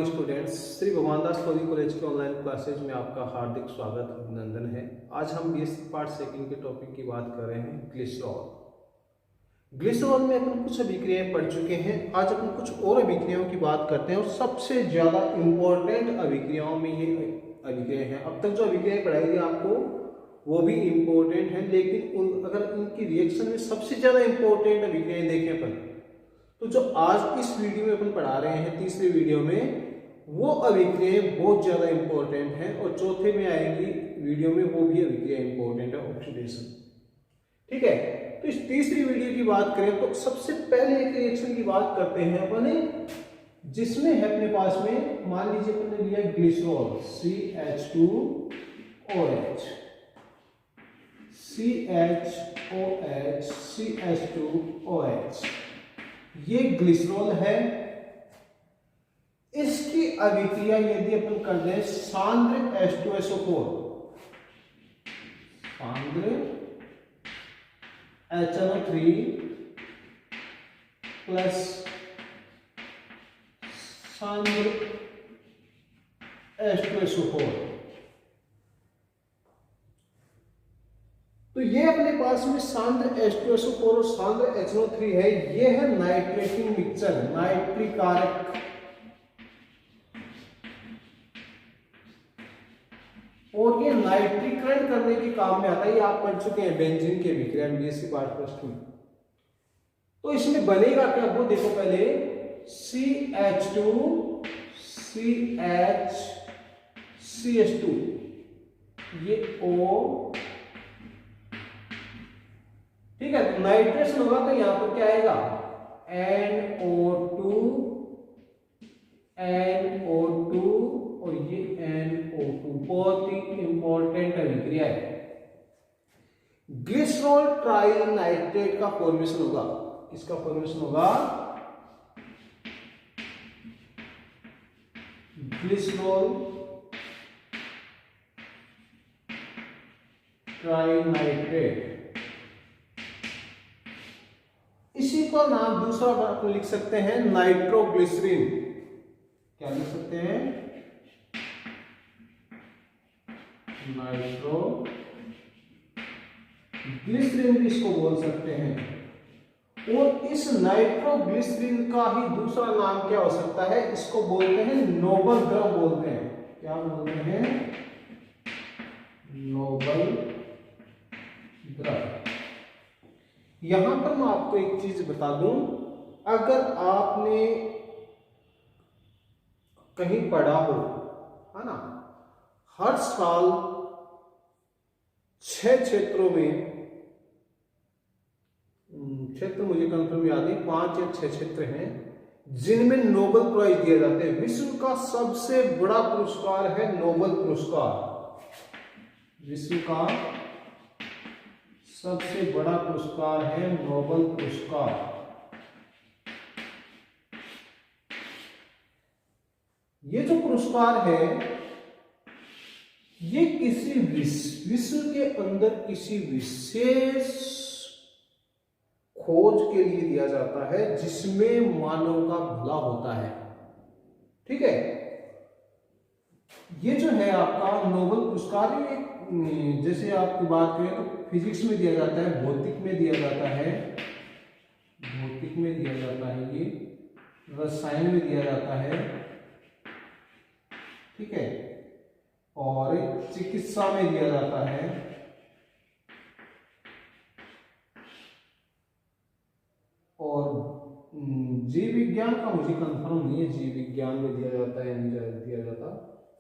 Morning students, Shri भगवान दास college के online classes में आपका हार्दिक स्वागत अभिनंदन है। आज हम बीएससी पार्ट सेकंड के टॉपिक की बात कर रहे हैं ग्लिसरॉल। ग्लिसरॉल में अपन कुछ अभिक्रियाएं पढ़ चुके हैं। आज अपन कुछ और अभिक्रियाओं की बात करते हैं और सबसे ज्यादा इंपॉर्टेंट अभिक्रियाओं में ये अभिक्रियाएं हैं। अब तक जो अभिक्रियाएं पढ़ाई गई आपको वो भी इम्पोर्टेंट है, लेकिन अगर इनकी रिएक्शन में सबसे ज्यादा इंपॉर्टेंट अभिक्रियाएं देखें अपन, तो जो आज इस वीडियो में अपन पढ़ा रहे हैं तीसरे वीडियो में, वो अभिक्रियाएं बहुत ज्यादा इंपॉर्टेंट हैं। और चौथे में आएगी वीडियो में, वो भी अभिक्रिया इंपॉर्टेंट है, ऑक्सीडेशन। ठीक है, तो इस तीसरी वीडियो की बात करें तो सबसे पहले एक रिएक्शन की बात करते हैं अपन, जिसमें है अपने पास में, मान लीजिए अपन ने लिया ग्लिसरॉल CH2OH, CHOH, CH2OH, ये ग्लिसरॉल है। इसकी अभिक्रिया यदि अपन कर दें सांद्र H2SO4, सांद्र HNO3 प्लस सांद्र H2SO4, तो ये अपने पास में सांद्र H2SO4 और सांद्र HNO3 है। ये है नाइट्रेटिंग मिक्सचर, नाइट्रिकारक। और ये नाइट्रीकरण करने के काम में आता है। ये आप पढ़ चुके हैं बेंजीन के अभिक्रिया बीएससी पार्ट फर्स्ट में। तो इसमें बनेगा क्या, वो देखो पहले, CH2 CH CH2, ये O, ठीक है। तो नाइट्रेशन होगा तो यहां पर क्या आएगा, NO2 NO2 और ये NO2, बहुत ही इंपॉर्टेंट अभिक्रिया है। ग्लिसरॉल ट्राइल नाइट्रेट का फॉर्मेशन होगा। किसका फॉर्मेशन होगा, ग्लिसरॉल ट्राइल नाइट्रेट। इसी का नाम दूसरा आप लिख सकते हैं नाइट्रोग्लिसरीन। क्या लिख सकते हैं, नाइट्रोग्लिसरीन भी इसको बोल सकते हैं। और इस नाइट्रोग्लिसरीन का ही दूसरा नाम क्या हो सकता है, इसको बोलते हैं नोबल द्रव बोलते हैं। क्या बोलते हैं, नोबल द्रव। यहां पर मैं आपको एक चीज बता दूं, अगर आपने कहीं पढ़ा हो, है ना, हर साल 6 क्षेत्रों में, क्षेत्र मुझे कंफर्म याद नहीं, 5 या 6 क्षेत्र हैं जिनमें नोबेल प्राइज दिए जाते हैं। विश्व का सबसे बड़ा पुरस्कार है नोबेल पुरस्कार। विश्व का सबसे बड़ा पुरस्कार है नोबेल पुरस्कार। ये जो पुरस्कार है, ये किसी विश्व के अंदर किसी विशेष खोज के लिए दिया जाता है जिसमें मानव का भला होता है। ठीक है, ये जो है आपका नोबेल पुरस्कार, ये जैसे आपकी बात करें तो फिजिक्स में दिया जाता है, भौतिक में दिया जाता है, भौतिक में दिया जाता है, ये रसायन में दिया जाता है, ठीक है, और चिकित्सा में दिया जाता है, और जीव विज्ञान का मुझे कंफर्म नहीं है, जीव विज्ञान में दिया जाता है, नहीं दिया जाता,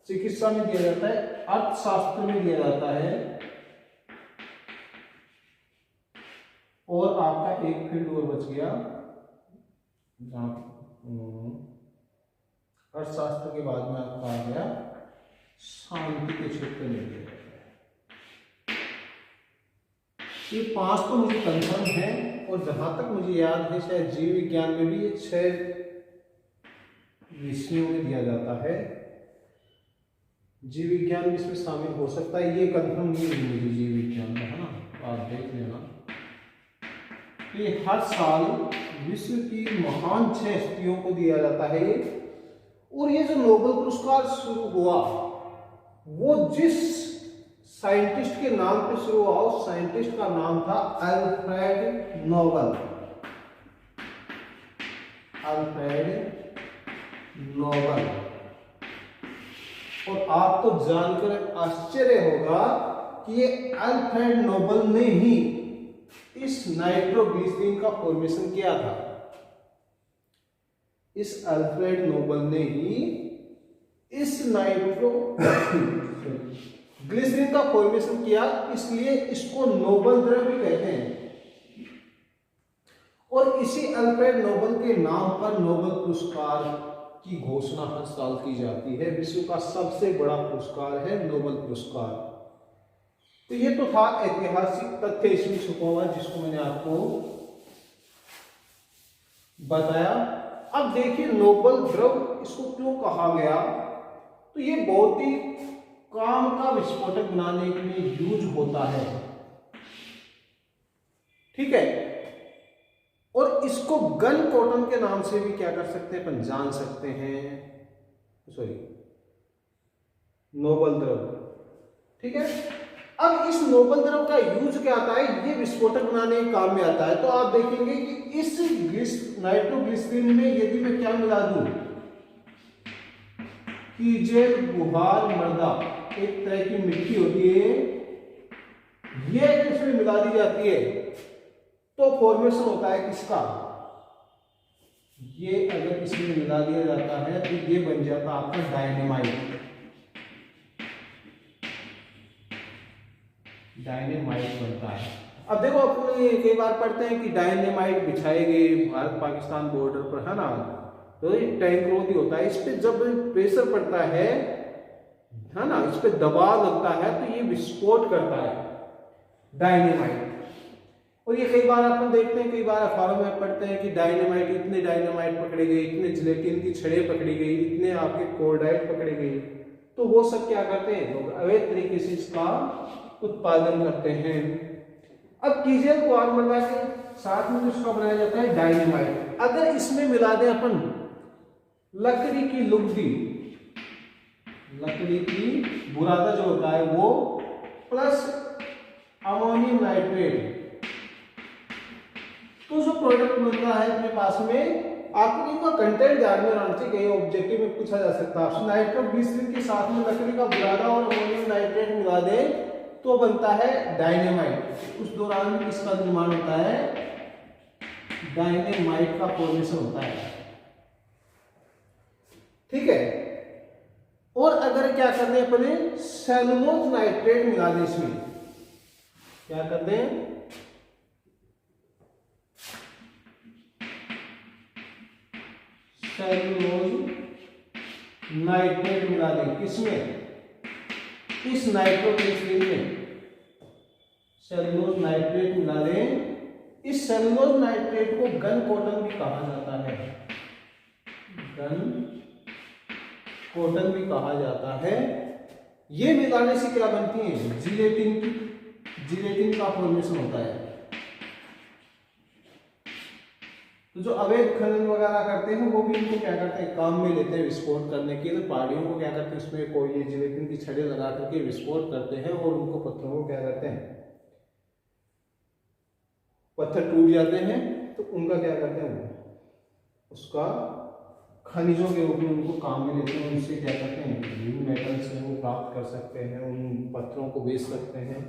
चिकित्सा में दिया जाता है, अर्थशास्त्र में दिया जाता है, और आपका एक फील्ड और बच गया जहां अर्थशास्त्र के बाद में आपका आ गया शांति के क्षेत्र में दिया जाता है। ये 5 तो मुझे कंफर्म है, और जहां तक मुझे याद है शायद जीव विज्ञान में भी ये 6 विषयों में दिया जाता है। जीव विज्ञान भी इसमें शामिल हो सकता है, ये कंफर्म नहीं है मुझे जीव विज्ञान का, है ना, आप देख लेना। कि हर साल विश्व की महान 6 हस्तियों को दिया जाता है, और ये जो नोबेल पुरस्कार शुरू हुआ वो जिस साइंटिस्ट के नाम पे शुरू हुआ, उस साइंटिस्ट का नाम था अल्फ्रेड नोबेल। Alfred Nobel. और आपको जानकर आश्चर्य होगा कि ये अल्फ्रेड नोबेल ने ही इस नाइट्रोग्लिसरीन का फॉर्मेशन किया था। इस अल्फ्रेड नोबेल ने ही इस ग्लिसरीन का फॉर्मेशन किया, इसलिए इसको नोबेल द्रव्य कहते हैं। और इसी अल्फ्रेड नोबेल के नाम पर नोबेल पुरस्कार की घोषणा हर साल की जाती है। विश्व का सबसे बड़ा पुरस्कार है नोबेल पुरस्कार। तो ये तो था ऐतिहासिक तथ्य इसमें छुपा हुआ जिसको मैंने आपको बताया। अब देखिए नोबेल द्रव्य इसको क्यों कहा गया, तो ये बहुत ही काम का विस्फोटक बनाने के लिए यूज होता है, ठीक है। और इसको गन कॉटन के नाम से भी क्या कर सकते हैं अपन जान सकते हैं, सॉरी नोबेल द्रव्य, ठीक है। अब इस नोबेल द्रव्य का यूज क्या आता है, ये विस्फोटक बनाने के काम में आता है। तो आप देखेंगे कि इस नाइट्रोग्लिसरीन में यदि मैं क्या मिला दूं, कीजेल गुहार मृदा, एक तरह की मिट्टी होती है, ये इसमें मिला दी जाती है तो फॉर्मेशन होता है किसका, ये अगर इसमें मिला दिया जाता है तो ये बन जाता है आपका डायनेमाइट। डायनेमाइट बनता है। अब देखो अपने कई बार पढ़ते हैं कि डायनेमाइट बिछाए गए भारत पाकिस्तान बॉर्डर पर, है ना, तो ये टैंक रोधी होता है, इस पे जब प्रेशर पड़ता है ना, इस पे दबाव लगता है तो ये विस्फोट करता है डायनेमाइट। और ये कई बार अपन देखते हैं, कई बार अखबारों में पढ़ते हैं कि डायनेमाइट, इतने डायनेमाइट पकड़े गए, इतने जिलेटिन की छड़ें पकड़ी गई, इतने आपके कोर्डाइट पकड़े गए। तो वो सब क्या करते हैं लोग, अवैध तरीके से इसका उत्पादन करते हैं। अब कीजेल गुहार मृदा के साथ में इसका बनाया जाता है डायनेमाइट। अगर इसमें मिला दें अपन लकड़ी की लुगदी, लकड़ी की बुरादा जो होता है वो, प्लस अमोनियम नाइट्रेट, तो जो प्रोडक्ट बन रहा है अपने पास में, आपको इनका कंटेंट ध्यान में रखना चाहिए, ऑब्जेक्टिव में पूछा जा सकता है। नाइट्रोग्लिसरीन के साथ में लकड़ी का बुरादा और अमोनियम नाइट्रेट मिला दें तो बनता है डायनेमाइट। उस दौरान किसका निर्माण होता है, डायनेमाइट का फॉर्मेशन होता है, ठीक है। और अगर क्या कर दें अपने सेलुलोज नाइट्रेट मिला दें इसमें, क्या कर दें, सेलुलोज नाइट्रेट मिला दें किसमें, इस नाइट्रोग्लिसरीन में सेलुलोज नाइट्रेट मिला दें। इस सेलुलोज नाइट्रेट को गन कॉटन भी कहा जाता है, गन कॉटन भी कहा जाता है। ये मिलाने से क्या बनती है, जिलेटिन की, जिलेटिन का फॉर्मेशन होता है। तो जो अवैध खनन वगैरह करते हैं वो भी इनको क्या करते हैं, काम में लेते हैं विस्फोट करने के लिए। पहाड़ियों को क्या करते हैं, इसमें कोई ये जिलेटिन की छड़ें लगा करके विस्फोट करते हैं और उनको पत्थरों को क्या करते हैं, पत्थर टूट जाते हैं तो उनका क्या करते हैं, उसका खनिजों के रूप में उनको काम में लेते हैं। उनसे क्या करते हैं, मेटल्स हैं वो प्राप्त कर सकते हैं, उन पत्थरों को बेच सकते हैं।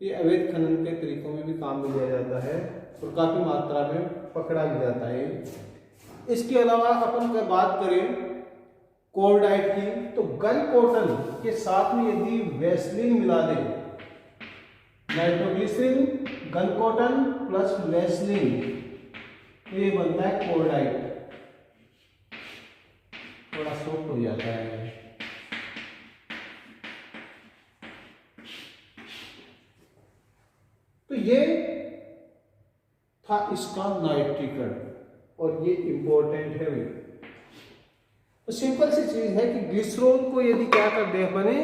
ये अवैध खनन के तरीकों में भी काम में लिया जाता है और काफी मात्रा में पकड़ा भी जाता है। इसके अलावा अपन का बात करें कोर्डाइट की, तो गन कॉटन के साथ में यदि वैसलीन मिला दें, nitroglycerine, gun cotton plus Vaseline, तो ये बनता है कोर्डाइट। थोड़ा सॉफ्ट हो जाता है। तो ये था इसका नाइट्रीकरण और ये इंपॉर्टेंट है। तो सिंपल सी चीज है कि ग्लिसरॉल को यदि क्या कर दें अपने,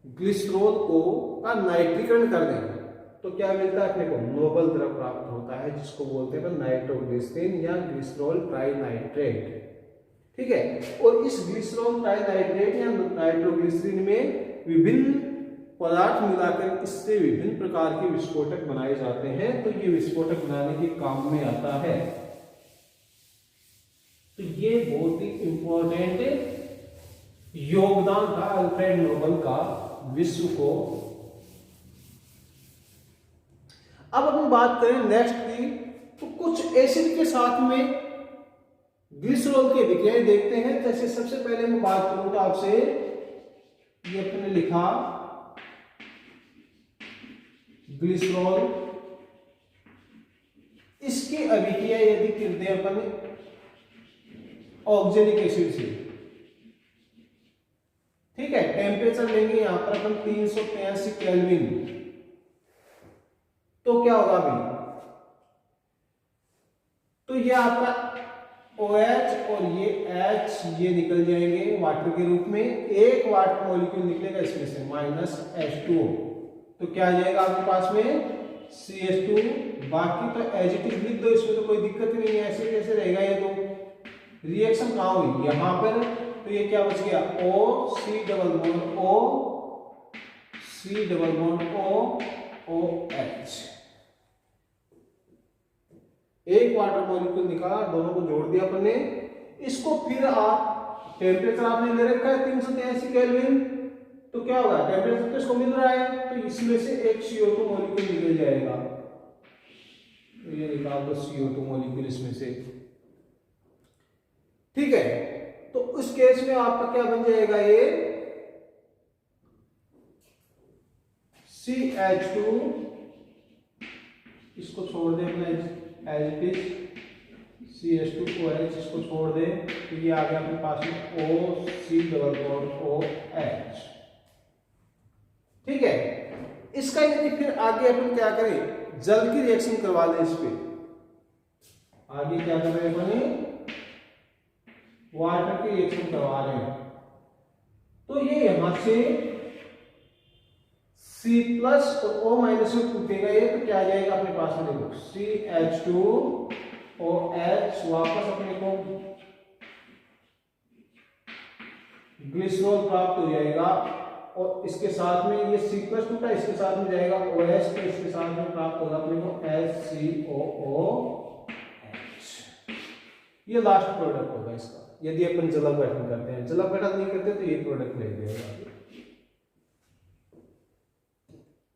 ग्लिसरॉल को का नाइट्रीकरण कर दें तो क्या मिलता है अपने को, नोबेल द्रव्य प्राप्त होता है जिसको बोलते हैं नाइट्रोग्लिसरीन या ग्लिसरॉल ट्राइनाइट्रेट, ठीक है। और इस ग्लिसरॉल ट्राइनाइट्रेट या नाइट्रोग्लिसरीन में विभिन्न पदार्थ मिलाकर इससे विभिन्न प्रकार के विस्फोटक बनाए जाते हैं। तो ये विस्फोटक बनाने के काम में आता है। तो ये बहुत ही इंपॉर्टेंट योगदान था अल्फ्रेड नोबेल का विश्व को। अब हम बात करें नेक्स्ट की, तो कुछ एसिड के साथ में ग्लिसरॉल के विक्रियाएं देखते हैं। जैसे सबसे पहले मैं बात करूंगा आपसे, ये अपने लिखा ग्लिसरॉल, इसकी अभिक्रिया यदि करते हैं अपन ऑक्जेलिक एसिड से, ठीक है, टेम्परेचर लेंगे यहां पर अपन 383 केल्विन, तो क्या होगा भाई, तो ये आपका OH और ये H ये निकल जाएंगे वाटर के रूप में। एक वाटर मॉलिक्यूल निकलेगा इसमें से -H2O, तो क्या आ जाएगा आपके पास में CH2। बाकी तो एज इट इज लिख दो, इसमें तो कोई दिक्कत नहीं है, ऐसे कैसे रहेगा ये। तो रिएक्शन कहां हुई, यहां पर, तो ये क्या बच गया O C double bond O C double bond O OH। एक वाटर मॉलिक्यूल निकाला, दोनों को जोड़ दिया अपन ने। इसको फिर आप टेम्परेचर आपने ले रखा है 383 केल्विन, तो क्या होगा, टेम्परेचर तो इसको मिल रहा है, तो इसमें से एक CO2 मॉलिक्यूल निकल जाएगा। तो ये निकाल दो CO2 मॉलिक्यूल इसमें से, ठीक है। तो उस केस में आपका क्या बन जाएगा, ये CH2, इसको छोड़ दे अपने एज इट इज, CH2OH इसको छोड़ दे, तो ये आ गया अपने पास में OC डबल बॉन्ड OH, ठीक है। इसका यदि फिर आगे अपन क्या करें, जल की रिएक्शन करवा दें इस पे, आगे क्या कर रहे हैं अपन, वाटर की रिएक्शन करवा रहे हैं। तो ये यहां से C प्लस और O माइनस में टूटेगा ये, तो क्या आ जाएगा अपने पास में, देखो CH2OH, वापस अपने को ग्लिसरॉल प्राप्त हो जाएगा। और इसके साथ में ये C प्लस टूटा, इसके साथ में जाएगा OH, तो इसके साथ में प्राप्त होगा अपने को HCOOH। ये लास्ट प्रोडक्ट होगा इसका, यदि अपन जल अपघटन करते हैं। जल अपघटन नहीं करते तो ये प्रोडक्ट ले जाएगा,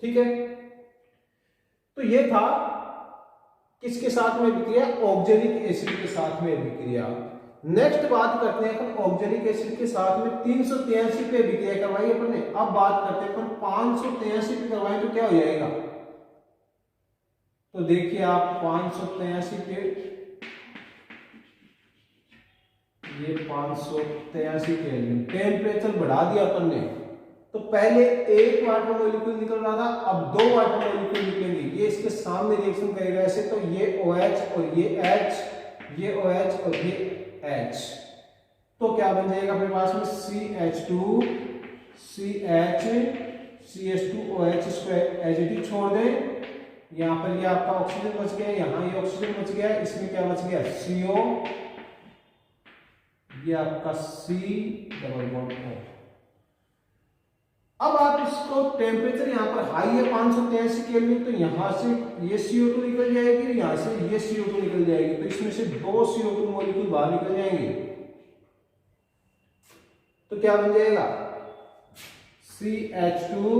ठीक है। तो ये था किसके साथ में विक्रिया, ऑक्जेलिक एसिड के साथ में विक्रिया। नेक्स्ट बात करते हैं अपन ऑक्जेलिक एसिड के साथ में 383 पे विक्रिया करवाई अपन ने। अब बात करते हैं अपन 583 पे करवाएं तो क्या हो जाएगा। तो देखिए आप 583 पे, ये 583 केल्विन, टेम्परेचर बढ़ा दिया अपन ने। तो पहले एक वाटर मॉलिक्यूल निकल रहा था, अब 2 वाटर मॉलिक्यूल निकलेंगे, ये इसके सामने रिएक्शन करेगा ऐसे, तो ये OH और ये H, ये OH और ये H, तो क्या बन जाएगा अपने पास में CH2 CH CH2OH, इसको एज इट इज छोड़ दें। यहाँ पर ये आपका ऑक्सीजन बच गया, यहाँ ये ऑक्सीजन बच गया, इसमें क्या बच गया CO, ये आपका C डबल बॉन्ड O। अब आप इसको टेम्परेचर यहाँ पर हाई है 583 केल्विन, तो यहां से ये CO2 निकल जाएगी, यहां से ये CO2 निकल जाएगी, तो इसमें से 2 CO2 मॉलिक्यूल बाहर निकल जाएंगे। तो क्या बन जाएगा CH2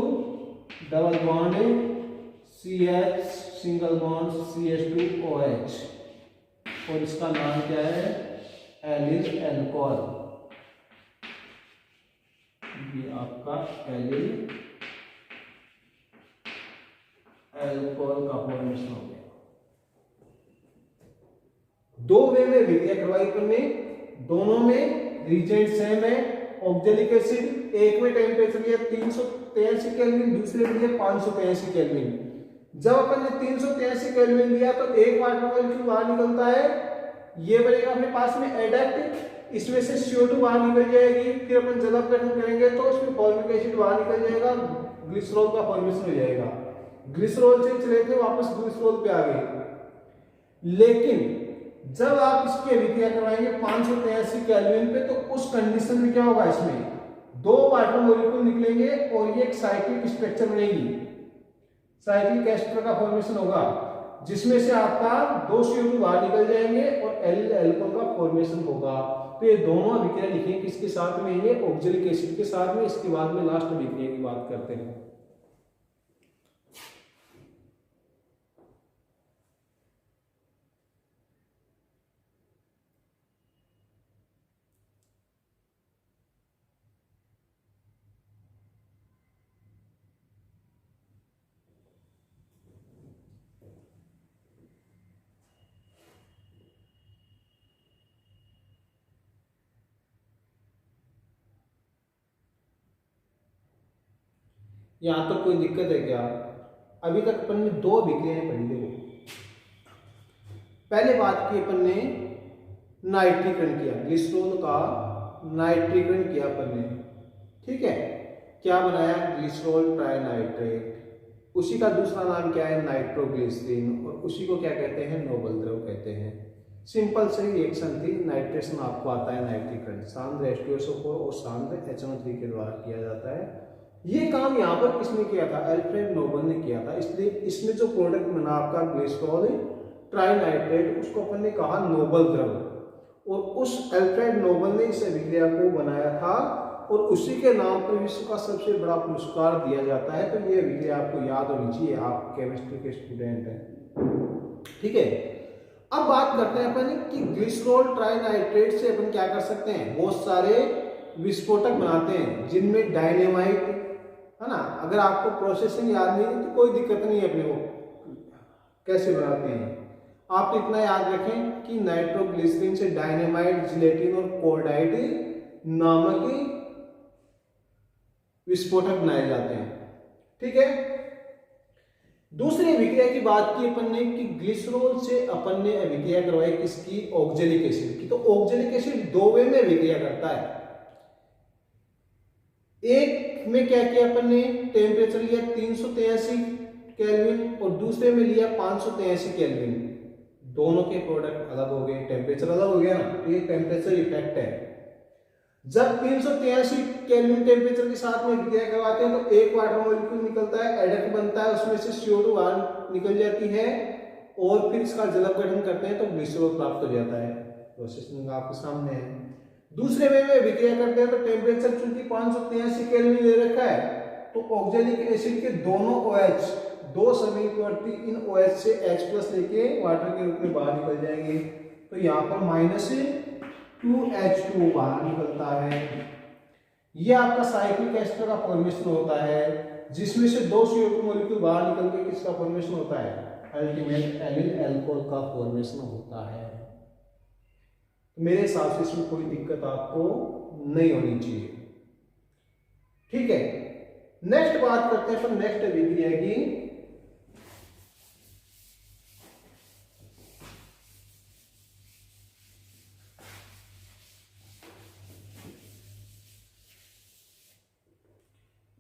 double bond CH single bond CH2OH, और इसका नाम क्या है, एलिल एल्कोहल। ये आपका एलिल एल्कोहल का फॉर्मेशन हो गया। 2 वे में विक्रिया करवाई अपन ने, दोनों में रिएजेंट सेम है। ऑक्जेलिक एसिड एक में टेम्परेचर लिया 383 केल्विन, दूसरे में लिया 583 केल्विन। जब अपन ने 383 केल्विन लिया तो एक वाटर मॉलिक्यूल बाहर निकलता है, ये बनेगा अपने पास में एडक्ट, इसमें से CO2 बाहर निकल जाएगी। फिर अपन जल अपघटन करेंगे तो उसमें फॉर्मिक एसिड बाहर निकल जाएगा, ग्लिसरॉल का फॉर्मेशन हो जाएगा। ग्लिसरॉल से चले थे वापस ग्लिसरॉल पे आ गए, लेकिन जब आप इसकी अभिक्रिया करवाएंगे 583 केल्विन पे, तो उस कंडीशन में क्या होगा, इसमें 2 वाटर मॉलिक्यूल निकलेंगे और ये एक साइक्लिक स्ट्रक्चर बनेगी, साइक्लिक एस्टर का फॉर्मेशन होगा, जिसमें से आपका 2 CO2 बाहर निकल जाएंगे और एल एल्कोहल का फॉर्मेशन होगा। तो ये दोनों अभिक्रिया लिखेंगे किसके साथ में, ये ऑक्जेलिक एसिड के साथ में। इसके बाद में लास्ट अभिक्रिया की बात करते हैं। यहां तक कोई दिक्कत है क्या? अभी तक अपन ने 2 अभिक्रियाएं पढ़ी। देखो, पहले बात की अपन ने नाइट्रीकरण किया, ग्लिसरॉल का नाइट्रीकरण किया अपन ने, ठीक है। क्या बनाया, ग्लिसरॉल ट्राइनाइट्रेट। उसी का दूसरा नाम क्या है, नाइट्रोग्लिसरीन, और उसी को क्या कहते हैं, नोबल द्रव कहते हैं। सिंपल से रिएक्शन थी, नाइट्रेशन आपको आता है नाइट्रीकरण, सांद्र H2SO4 और सांद्र HNO3 के द्वारा किया जाता है। ये काम यहाँ पर किसने किया था, अल्फ्रेड नोबल ने किया था। इसलिए इसमें जो प्रोडक्ट बना आपका ग्लिसरॉल ट्राइनाइट्रेट, उसको अपन ने कहा नोबल द्रव, और उस अल्फ्रेड नोबल ने इस अभिक्रिया को बनाया था और उसी के नाम पर विश्व का सबसे बड़ा पुरस्कार दिया जाता है। तो ये अभिक्रिया आपको याद होनी चाहिए, आप केमिस्ट्री के स्टूडेंट हैं, ठीक है। अब बात करते हैं अपन कि ग्लिसरॉल ट्राइनाइट्रेट से अपन क्या कर सकते हैं, बहुत सारे विस्फोटक बनाते हैं, जिनमें डायनेमाइट है ना। अगर आपको प्रोसेसिंग याद नहीं है तो कोई दिक्कत नहीं है, अपने को कैसे बनाते हैं आप इतना याद रखें कि नाइट्रोग्लिसरीन से डायनेमाइट, जिलेटिन और कोर्डाइट नामक विस्फोटक बनाए जाते हैं, ठीक है। दूसरी अभिक्रिया की बात की अपन ने कि ग्लिसरॉल से अपन ने अभिक्रिया करवाई किसकी, ऑक्जेलिक एसिड की। तो ऑक्जेलिक एसिड 2 वे में अभिक्रिया करता है। एक में क्या किया अपन ने, टेम्परेचर लिया 383 केल्विन और दूसरे में लिया 583 केल्विन। दोनों के प्रोडक्ट अलग हो गए, टेम्परेचर अलग हो गया ना, ये टेम्परेचर इफेक्ट है। जब 383 केल्विन टेम्परेचर के साथ में अभिक्रिया करवाते हैं तो एक वाटर मॉलिक्यूल निकलता है, एडक्ट बनता है, उसमें से CO2 बाहर निकल जाती है और फिर इसका जलक गठन करते हैं तो ग्लिसरॉल प्राप्त हो जाता है। प्रोसेसिंग आपके सामने है। दूसरे में अभिक्रिया करते हैं तो टेम्परेचर चूंकि 583 केल्विन दे रखा है, तो ऑक्जेलिक एसिड के दोनों OH, 2 समीपवर्ती इन OH से H+ लेके वाटर के रूप में बाहर निकल जाएंगे। तो यहाँ पर -2H2 बाहर निकलता है। यह आपका साइक्लिक एस्टर का फॉर्मेशन होता है, जिसमें से 2 CO2 मॉलिक्यूल बाहर निकल के किसका फॉर्मेशन होता है, अल्टीमेट एलिल एल्कोहल का फॉर्मेशन होता है। मेरे हिसाब से इसमें कोई दिक्कत आपको नहीं होनी चाहिए, ठीक है। नेक्स्ट बात करते हैं अपन नेक्स्ट अभिक्रिया की।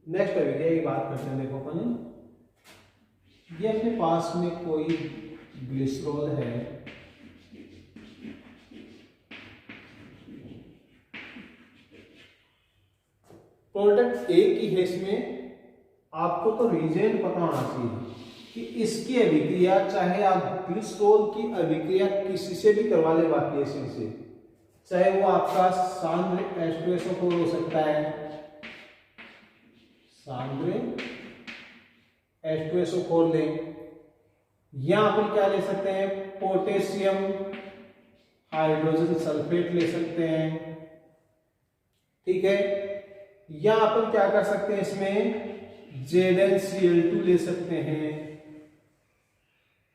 नेक्स्ट अभिक्रिया की बात करते हैं। देखो अपन, ये अपने पास में कोई ग्लिसरॉल है, प्रोडक्ट एक ही है। इसमें आपको तो रीजन पता होना चाहिए कि इसकी अभिक्रिया, चाहे आप ग्लिसरॉल की अभिक्रिया किसी से भी करवा ले, बाकी एसिड से, चाहे वो आपका सांद्र H2SO4 हो सकता है, सांद्र H2SO4 लें, या अपन क्या ले सकते हैं, पोटेशियम हाइड्रोजन सल्फेट ले सकते हैं, ठीक है। या अपन क्या कर सकते हैं, इसमें ZnCl2 ले सकते हैं,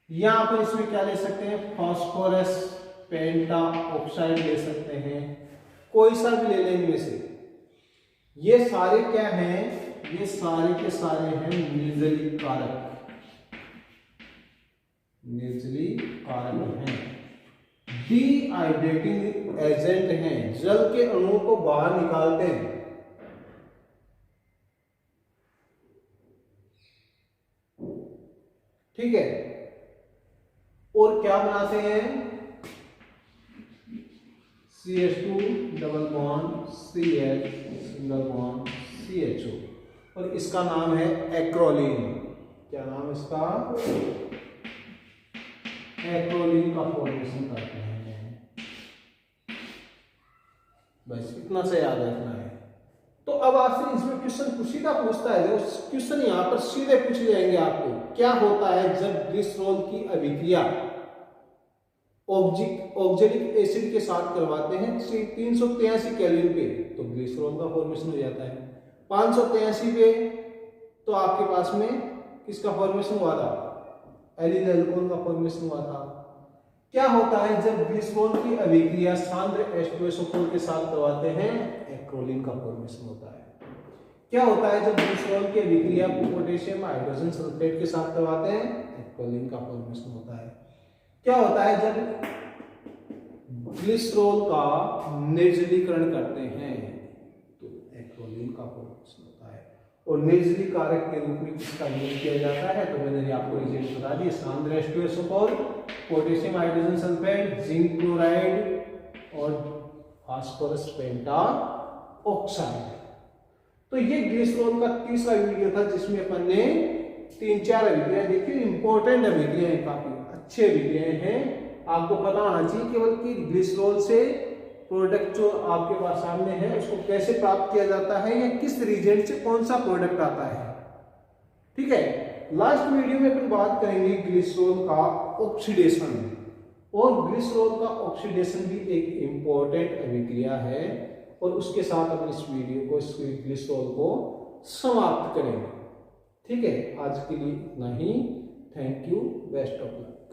या अपन इसमें क्या ले सकते हैं, फास्फोरस पेंटा ऑक्साइड ले सकते हैं, कोई सा भी ले लें इनमें से। ये सारे क्या हैं, ये सारे के सारे हैं निर्जलीय कारक, निर्जलीय कारक हैं, डिहाइड्रेटिंग एजेंट हैं, जल के अणुओं को बाहर निकालते हैं, ठीक है। और क्या बनाते हैं, CH2 double bond CH single bond CHO और इसका नाम है एक्रोलीन। क्या नाम है इसका? एक्रोलीन का फॉर्मेशन करते हैं। बस इतना से याद रखना है। तो अब आपसे इसमें क्वेश्चन सीधा पूछता है, क्वेश्चन यहाँ पर सीधे पूछ जाएंगे आपको, क्या होता है जब ग्लिसरॉल की अभिक्रिया ऑक्जेलिक एसिड के साथ करवाते हैं 383 केल्विन पे, तो ग्लिसरॉल का फॉर्मेशन हो जाता है। 583 पे तो आपके पास में किसका फॉर्मेशन हुआ था? एलिल अल्कोहल का फॉर्मेशन हुआ था। क्या होता है जब ग्लिसरॉल की अभिक्रिया सांद्र H2SO4 के साथ करवाते हैं? एक्रोलीन का फॉर्मेशन होता है। क्या होता है जब ग्लिसरॉल की अभिक्रिया पोटेशियम हाइड्रोजन सल्फेट के साथ करवाते हैं? एक्रोलीन का फॉर्मेशन होता है। क्या होता है जब ग्लिसरॉल का निर्जलीकरण करते हैं? तो एक्रोलीन का फॉर्मेशन होता है। और निर्जली कारक के रूप में किसका यूज किया जाता है? तो मैंने आपको रिजल्ट बता दिए, सांद्र H2SO4, potassium hydrogen sulphate, zinc chloride और फास्फोरस पेंटा ऑक्साइड। तो ये ग्लिसरॉल का तीसरा वीडियो था जिसमें अपन ने 3-4 अभिक्रियाएं देखी। इंपॉर्टेंट अभिक्रियाएं, काफी अच्छे अभिक्रियाएं हैं, आपको पता होना चाहिए केवल कि ग्लिसरॉल से प्रोडक्ट जो आपके पास सामने है उसको कैसे प्राप्त किया जाता है या किस रीजन से कौन सा प्रोडक्ट आता है। ठीक है, लास्ट वीडियो में अपन बात करेंगे ग्लिसरॉल का ऑक्सीडेशन, और ग्लिसरॉल का ऑक्सीडेशन भी एक इंपॉर्टेंट अभिक्रिया है, और उसके साथ अपन इस वीडियो को, इस ग्लिसरॉल को समाप्त करेंगे। ठीक है, आज के लिए इतना ही। Thank you, best of luck.